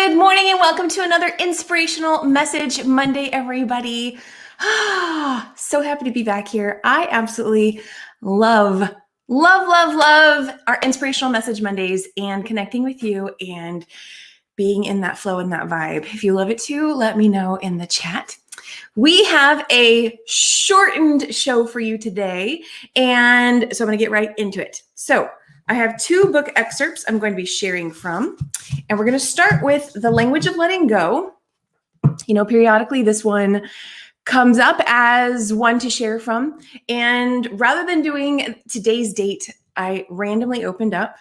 Good morning and welcome to another Inspirational Message Monday, everybody. So happy to be back here. I absolutely love our Inspirational Message Mondays and connecting with you and being in that flow and that vibe. If you love it too, let me know in the chat. We have a shortened show for you today, and so I'm going to get right into it. So I have two book excerpts I'm going to be sharing from, and we're going to start with The Language of Letting Go. You know, periodically this one comes up as one to share from, and rather than doing today's date, I randomly opened up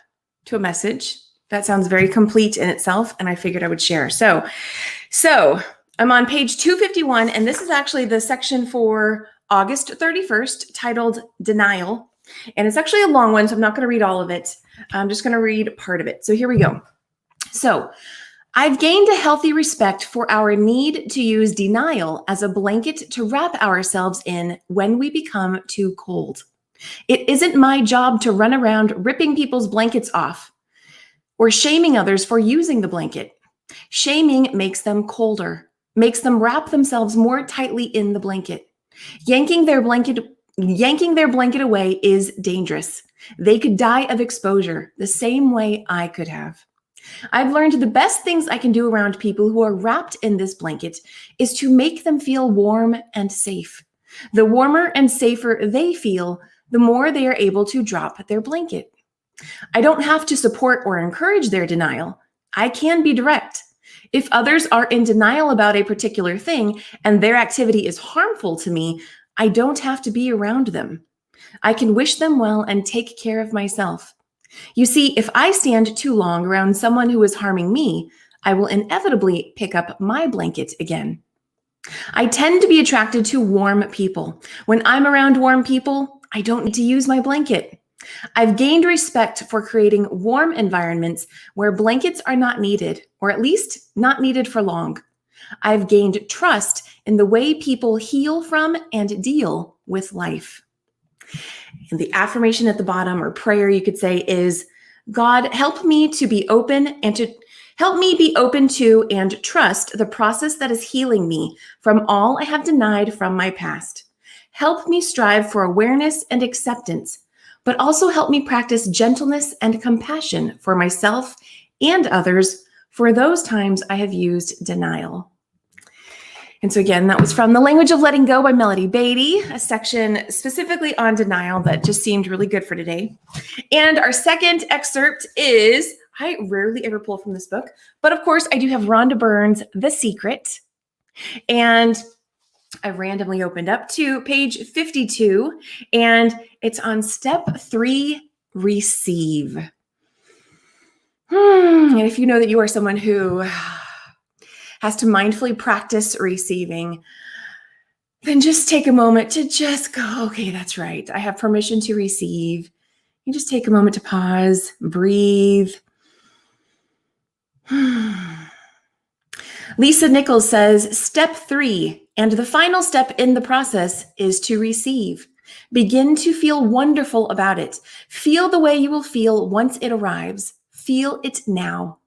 to a message that sounds very complete in itself, and I figured I would share. So I'm on page 251, and this is actually the section for August 31st titled Denial. And it's actually a long one, so I'm not going to read all of it. I'm just going to read part of it. So here we go. So I've gained a healthy respect for our need to use denial as a blanket to wrap ourselves in when we become too cold. It isn't my job to run around ripping people's blankets off or shaming others for using the blanket. Shaming makes them colder, makes them wrap themselves more tightly in the blanket. Yanking their blanket away is dangerous. They could die of exposure the same way I could have. I've learned the best things I can do around people who are wrapped in this blanket is to make them feel warm and safe. The warmer and safer they feel, the more they are able to drop their blanket. I don't have to support or encourage their denial. I can be direct. If others are in denial about a particular thing and their activity is harmful to me, I don't have to be around them. I can wish them well and take care of myself. You see, if I stand too long around someone who is harming me, I will inevitably pick up my blanket again. I tend to be attracted to warm people. When I'm around warm people, I don't need to use my blanket. I've gained respect for creating warm environments where blankets are not needed, or at least not needed for long. I've gained trust in the way people heal from and deal with life. And the affirmation at the bottom, or prayer you could say, is, God, help me be open to and trust the process that is healing me from all I have denied from my past. Help me strive for awareness and acceptance, but also help me practice gentleness and compassion for myself and others for those times I have used denial. And so again, that was from The Language of Letting Go by Beattie, a section specifically on denial that just seemed really good for today. And our second excerpt is, I rarely ever pull from this book, but of course I do have Rhonda Byrne's The Secret. And I randomly opened up to page 52, and it's on step 3, receive. And if you know that you are someone who has to mindfully practice receiving, then just take a moment to just go, okay, that's right. I have permission to receive. You just take a moment to pause, breathe. Lisa Nichols says, step 3, and the final step in the process is to receive. Begin to feel wonderful about it. Feel the way you will feel once it arrives. Feel it now.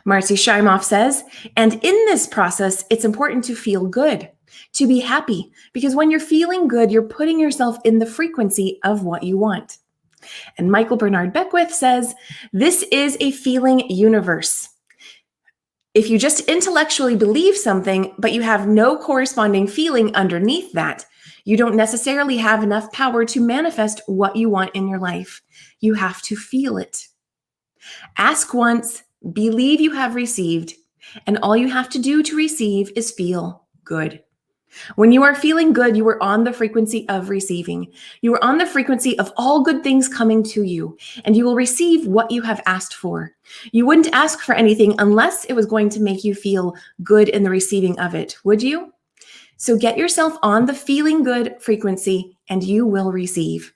Marcy Shimoff says, and in this process, it's important to feel good, to be happy, because when you're feeling good, you're putting yourself in the frequency of what you want. And Michael Bernard Beckwith says, this is a feeling universe. If you just intellectually believe something, but you have no corresponding feeling underneath that, you don't necessarily have enough power to manifest what you want in your life. You have to feel it. Ask once, believe you have received, and all you have to do to receive is feel good. When you are feeling good, you are on the frequency of receiving. You are on the frequency of all good things coming to you, and you will receive what you have asked for. You wouldn't ask for anything unless it was going to make you feel good in the receiving of it, would you? So get yourself on the feeling good frequency, and you will receive.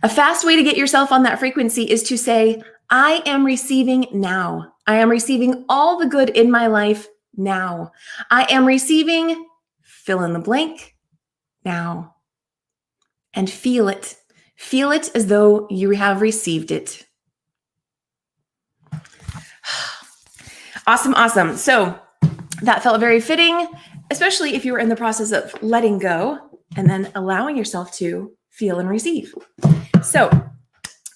A fast way to get yourself on that frequency is to say, I am receiving now. I am receiving all the good in my life now. I am receiving fill in the blank now. And feel it. Feel it as though you have received it. Awesome, awesome. So that felt very fitting, especially if you were in the process of letting go and then allowing yourself to feel and receive. So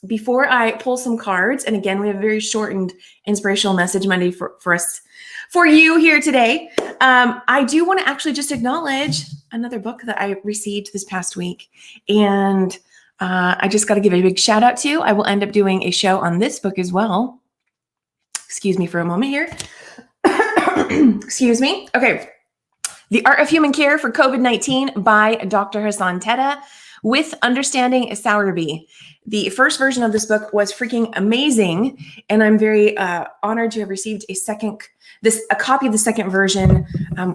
before I pull some cards, and again, we have a very shortened inspirational message Monday for you here today. I do want to actually just acknowledge another book that I received this past week. And I just got to give a big shout out to. I will end up doing a show on this book as well. Excuse me for a moment here. Excuse me. Okay. The Art of Human Care for COVID-19 by Dr. Hassan Teta with Understanding Sowerby. The first version of this book was freaking amazing, and I'm very honored to have received a copy of the second version,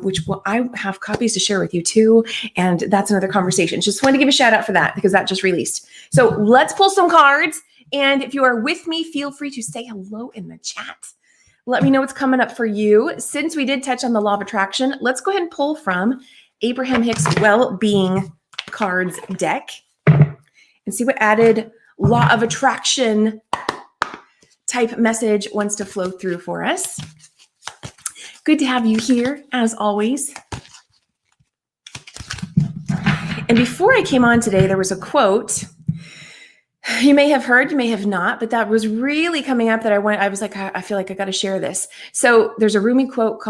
which I have copies to share with you too, and that's another conversation. Just wanted to give a shout out for that because that just released. So let's pull some cards, and if you are with me, feel free to say hello in the chat. Let me know what's coming up for you. Since we did touch on the law of attraction, let's go ahead and pull from Abraham Hicks' Well-Being Cards deck and see what added law of attraction type message wants to flow through for us. Good to have you here, as always. And before I came on today, there was a quote you may have heard, you may have not, but that was really coming up that I was like, I feel like I got to share this. So there's a Rumi quote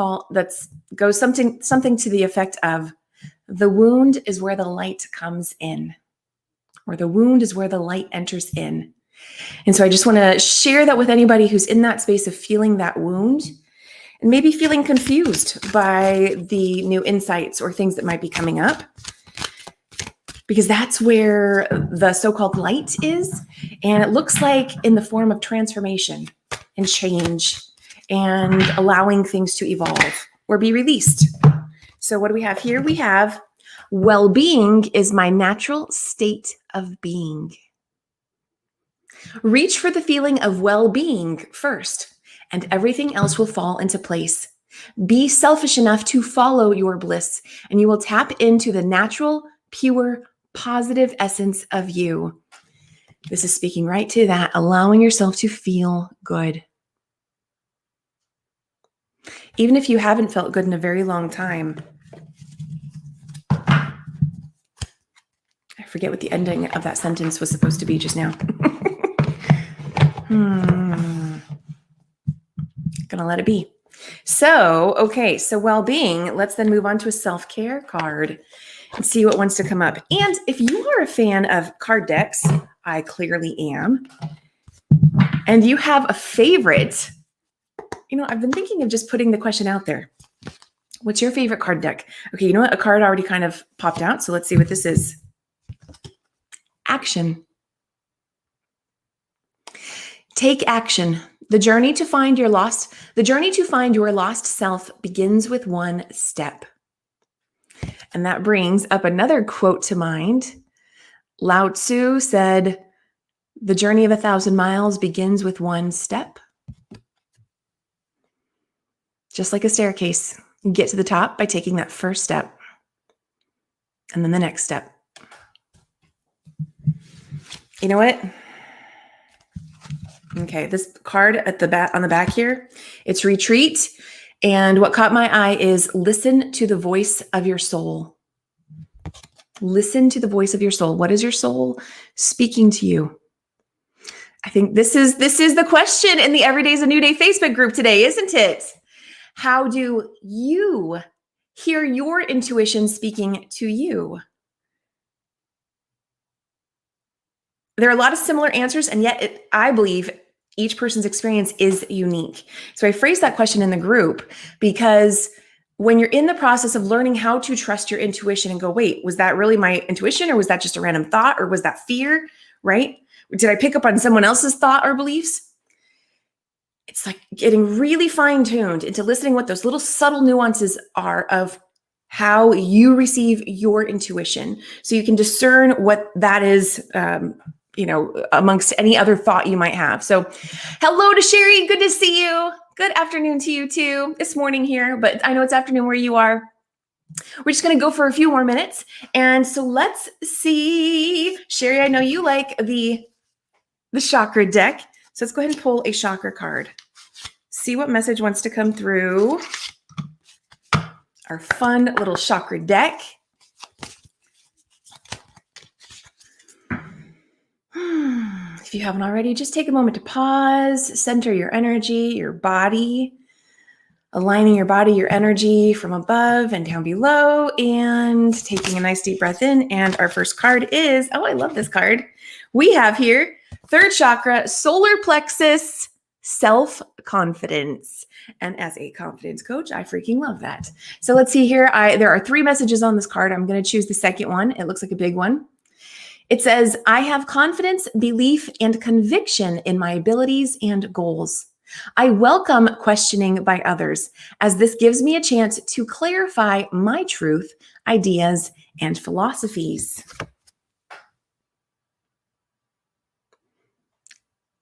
goes something to the effect of, the wound is where the light comes in, or the wound is where the light enters in. And so I just want to share that with anybody who's in that space of feeling that wound and maybe feeling confused by the new insights or things that might be coming up. Because that's where the so-called light is. And it looks like in the form of transformation and change and allowing things to evolve or be released. So what do we have here? We have, well-being is my natural state of being. Reach for the feeling of well-being first, and everything else will fall into place. Be selfish enough to follow your bliss, and you will tap into the natural, pure, positive essence of you. This is speaking right to that, allowing yourself to feel good. Even if you haven't felt good in a very long time. I forget what the ending of that sentence was supposed to be just now. Gonna let it be. So, okay, so well-being, let's then move on to a self-care card and see what wants to come up. And if you are a fan of card decks, I clearly am, and you have a favorite, I've been thinking of just putting the question out there. What's your favorite card deck? Okay, you know what? A card already kind of popped out, so let's see what this is. Action. Take action. The journey to find your lost self begins with one step. And that brings up another quote to mind. Lao Tzu said, the journey of 1,000 miles begins with one step. Just like a staircase, you get to the top by taking that first step. And then the next step. You know what? Okay, this card at the back, on the back here, it's retreat. And what caught my eye is listen to the voice of your soul. Listen to the voice of your soul. What is your soul speaking to you? I think this is the question in the Every Day's a New Day Facebook group today, isn't it? How do you hear your intuition speaking to you? There are a lot of similar answers, and yet I believe each person's experience is unique. So I phrased that question in the group because when you're in the process of learning how to trust your intuition and go, wait, was that really my intuition, or was that just a random thought, or was that fear, right? Did I pick up on someone else's thought or beliefs? It's like getting really fine-tuned into listening what those little subtle nuances are of how you receive your intuition. So you can discern what that is, amongst any other thought you might have. So hello to Sherry. Good to see you. Good afternoon to you too. It's morning here, but I know it's afternoon where you are. We're just going to go for a few more minutes. And so let's see. Sherry, I know you like the chakra deck. So let's go ahead and pull a chakra card. see what message wants to come through our fun little chakra deck. If you haven't already, just take a moment to pause, center your energy, your body, aligning your body, your energy from above and down below, and taking a nice deep breath in. And our first card is, oh, I love this card. We have here, third chakra, solar plexus, self-confidence. And as a confidence coach, I freaking love that. So let's see here. There are 3 messages on this card. I'm going to choose the second one. It looks like a big one. It says, I have confidence, belief, and conviction in my abilities and goals. I welcome questioning by others, as this gives me a chance to clarify my truth, ideas, and philosophies.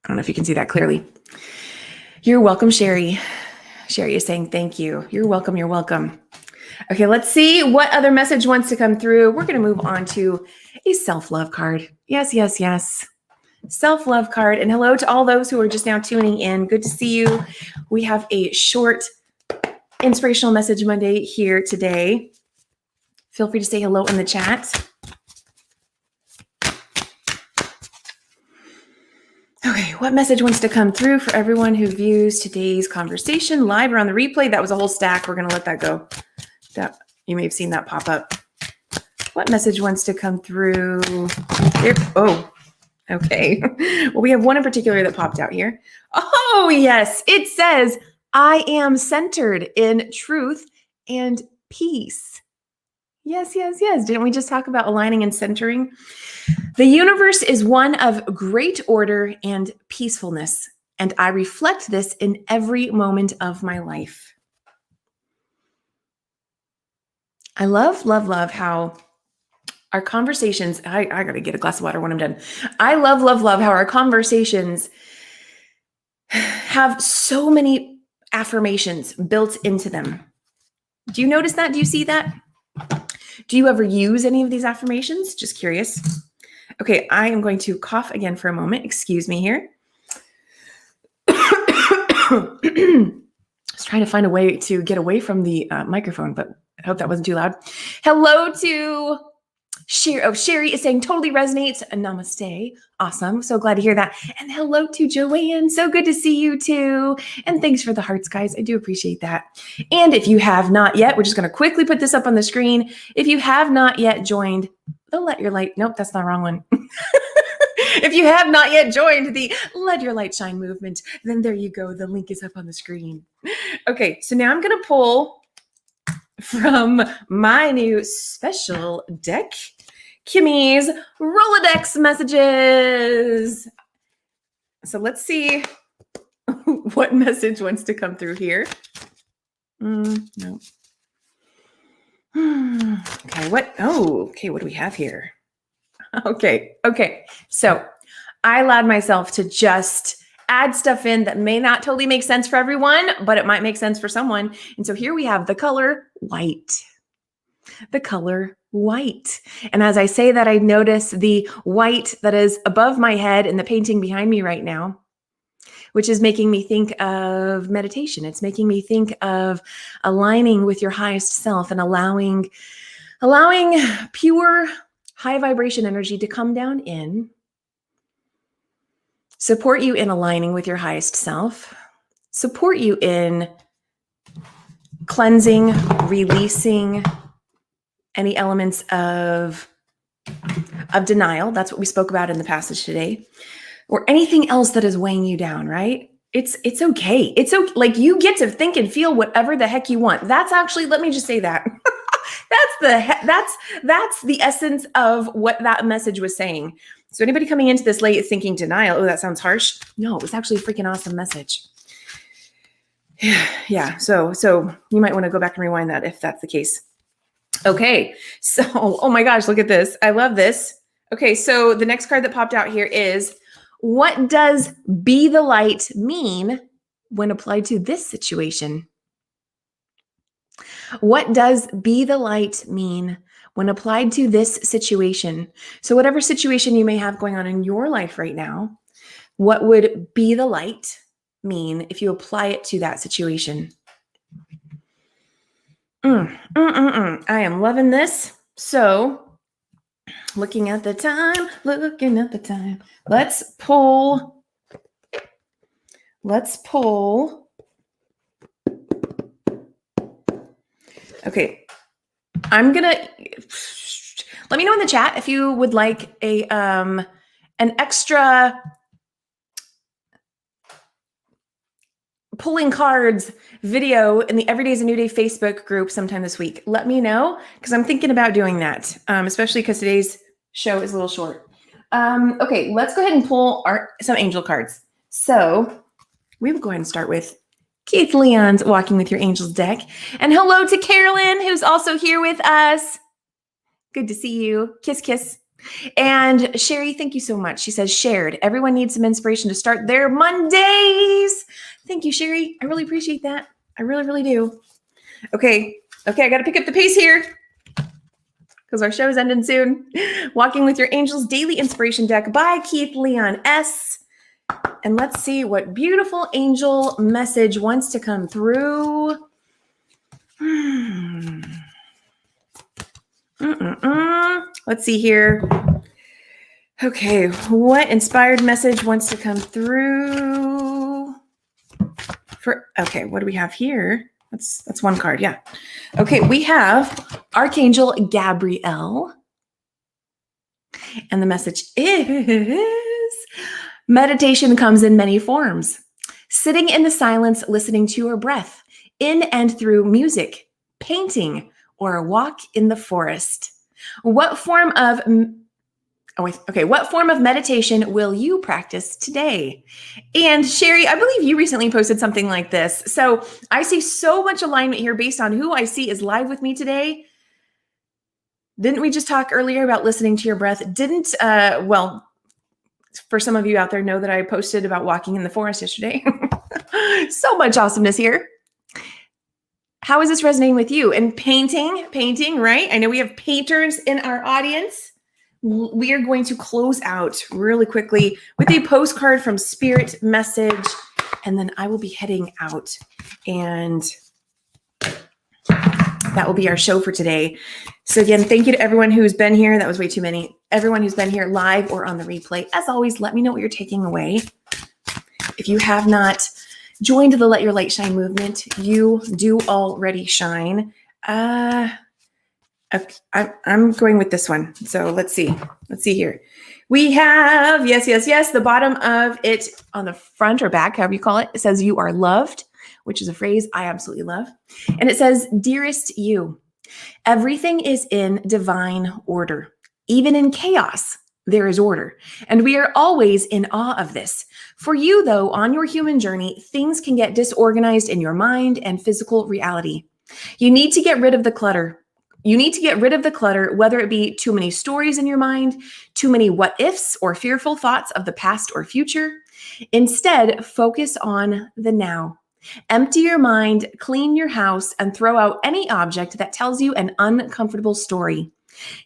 I don't know if you can see that clearly. You're welcome, Sherry. Sherry is saying thank you. You're welcome. You're welcome. Okay, let's see what other message wants to come through. We're going to move on to a self-love card. Yes, yes, yes. Self-love card. And hello to all those who are just now tuning in. Good to see you. We have a short Inspirational Message Monday here today. Feel free to say hello in the chat. Okay, what message wants to come through for everyone who views today's conversation live or on the replay? That was a whole stack. We're going to let that go. That you may have seen that pop up. What message wants to come through? There. Oh, okay. Well, we have one in particular that popped out here. Oh, yes. It says, I am centered in truth and peace. Yes, yes, yes. Didn't we just talk about aligning and centering? The universe is one of great order and peacefulness, and I reflect this in every moment of my life. I love, love, love how our conversations, I got to get a glass of water when I'm done. I love, love, love how our conversations have so many affirmations built into them. Do you notice that? Do you see that? Do you ever use any of these affirmations? Just curious. Okay, I am going to cough again for a moment. Excuse me here. I was trying to find a way to get away from the microphone, but I hope that wasn't too loud. Hello to Sherry. Oh, Sherry is saying totally resonates. Namaste. Awesome. So glad to hear that. And hello to Joanne. So good to see you too. And thanks for the hearts, guys. I do appreciate that. And if you have not yet, we're just going to quickly put this up on the screen. If you have not yet joined the Let Your Light, nope, that's the wrong one. If you have not yet joined the Let Your Light Shine movement, then there you go. The link is up on the screen. Okay, so now I'm going to pull from my new special deck, Kimmy's Rolodex messages. So let's see what message wants to come through here. No. Okay, what? Oh, okay, what do we have here? Okay. So I allowed myself to just add stuff in that may not totally make sense for everyone, but it might make sense for someone. And so here we have the color white. The color white. And as I say that, I notice the white that is above my head in the painting behind me right now, which is making me think of meditation. It's making me think of aligning with your highest self and allowing pure high vibration energy to come down in, support you in aligning with your highest self, support you in cleansing, releasing any elements of denial. That's what we spoke about in the passage today, or anything else that is weighing you down, right? It's okay. It's okay. Like, you get to think and feel whatever the heck you want. That's actually, let me just say that. That's the essence of what that message was saying. So anybody coming into this late thinking denial, oh, that sounds harsh. No, it was actually a freaking awesome message. Yeah. So you might want to go back and rewind that if that's the case. Okay. So, oh my gosh, look at this. I love this. Okay. So the next card that popped out here is, what does be the light mean when applied to this situation? What does be the light mean when applied to this situation? So whatever situation you may have going on in your life right now, what would be the light mean if you apply it to that situation? I am loving this. So, looking at the time. Let's pull. Okay. I'm going to let me know in the chat if you would like an extra pulling cards video in the Every Day's a New Day Facebook group sometime this week. Let me know, because I'm thinking about doing that, especially because today's show is a little short. Okay, let's go ahead and pull some angel cards. So we will go ahead and start with Keith Leon's Walking with Your Angels deck. And hello to Carolyn, who's also here with us. Good to see you. Kiss, kiss. And Sherry, thank you so much. She says, shared. Everyone needs some inspiration to start their Mondays. Thank you, Sherry. I really appreciate that. I really, really do. Okay, I got to pick up the pace here because our show is ending soon. Walking with Your Angels Daily Inspiration Deck by Keith Leon S. And let's see what beautiful angel message wants to come through. Let's see here. Okay, what inspired message wants to come through? Okay, what do we have here? That's one card, yeah. Okay, we have Archangel Gabriel. And the message is, meditation comes in many forms. Sitting in the silence, listening to your breath, in and through music, painting, or a walk in the forest. What form of meditation will you practice today? And Sherry, I believe you recently posted something like this. So I see so much alignment here based on who I see is live with me today. Didn't we just talk earlier about listening to your breath? For some of you out there know that I posted about walking in the forest yesterday. So much awesomeness here. How is this resonating with you? And painting, right? I know we have painters in our audience. We are going to close out really quickly with a postcard from Spirit Message, and then I will be heading out, and that will be our show for today. So again, thank you to everyone who's been here. That was way too many. Everyone who's been here live or on the replay. As always, let me know what you're taking away. If you have not joined the Let Your Light Shine movement, you do already shine. I'm going with this one. So let's see here. We have, yes. The bottom of it on the front or back, however you call it, it says you are loved, which is a phrase I absolutely love. And it says, dearest you, everything is in divine order. Even in chaos, there is order. And we are always in awe of this. For you, though, on your human journey, things can get disorganized in your mind and physical reality. You need to get rid of the clutter. Whether it be too many stories in your mind, too many what ifs or fearful thoughts of the past or future. Instead, focus on the now. Empty your mind, clean your house, and throw out any object that tells you an uncomfortable story.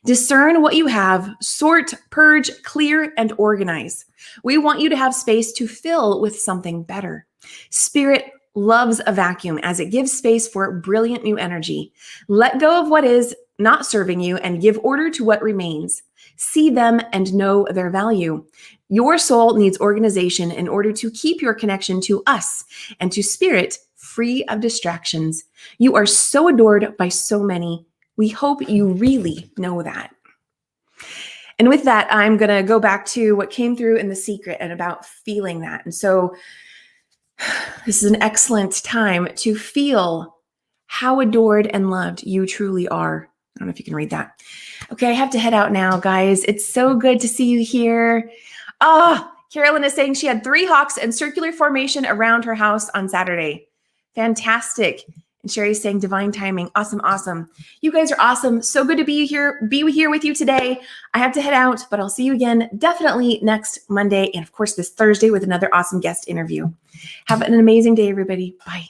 Discern what you have, sort, purge, clear, and organize. We want you to have space to fill with something better. Spirit loves a vacuum as it gives space for brilliant new energy. Let go of what is not serving you and give order to what remains. See them and know their value. Your soul needs organization in order to keep your connection to us and to spirit free of distractions. You are so adored by so many. We hope you really know that. And with that, I'm going to go back to what came through in The Secret and about feeling that. And so this is an excellent time to feel how adored and loved you truly are. I don't know if you can read that. Okay, I have to head out now, guys. It's so good to see you here. Carolyn is saying she had 3 hawks in circular formation around her house on Saturday. Fantastic. And Sherry's saying divine timing. Awesome. You guys are awesome. So good to be here with you today. I have to head out, but I'll see you again definitely next Monday. And of course, this Thursday with another awesome guest interview. Have an amazing day, everybody. Bye.